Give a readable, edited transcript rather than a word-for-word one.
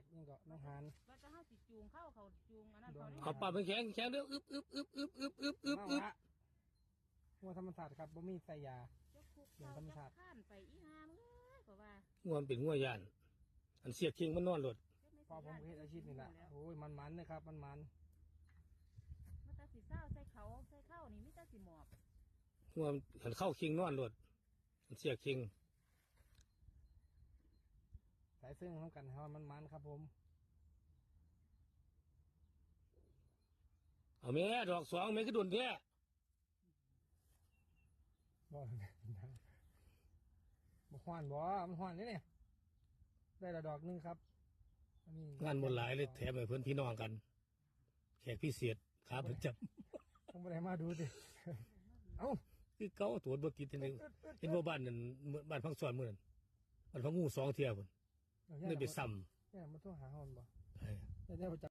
กนี่ก็น้องหานว่าจะห้าสิจูงเข้าเขาจูงอันนั้นเขา เขาปรับเป็นแข็งเด้ออึบงัวธรรมศาสตร์ครับบ่มีใส่ยา จะคุกเขาจะข้านไปอีหามเลยเพราะว่า งัวมันเป็นงัวย่านอันเสียเคียงมันนอนรถ พอผมเฮ็ดอาชีพนี่แหละโอ้ยมันนะครับมันมาตาสีเศร้าใส่เขาใส่เข้านี่มิตาสีหมอบ งัวหันเข้าเคียงนอนรถอันเสียเคียง สายซึ่งน้ำกันให้ว่ามันครับผม เอาแม่ดอกสองแม่ก็ดุนแท้ บ่บ่หวานบ่มันหวานนี่เนี่ยได้ละดอกนึงครับอันนี้ งานบนหลายเลยแถมให้เพื่อนพี่น้องกันแขกพิเศษขาประจ ต้องไปไหนมาดูสิเอ้า ำคือเก่าตัวบ่ติดทีนึงเห็นว่าบ้านนั่นบ้านพังสอนมื้อนั้นบ้านพังงูสองเที่ยพุ่นเลยไปซ้ำ เนี่ยมาโทรหาเฮาบ่ เอ้ย ได้ประจำ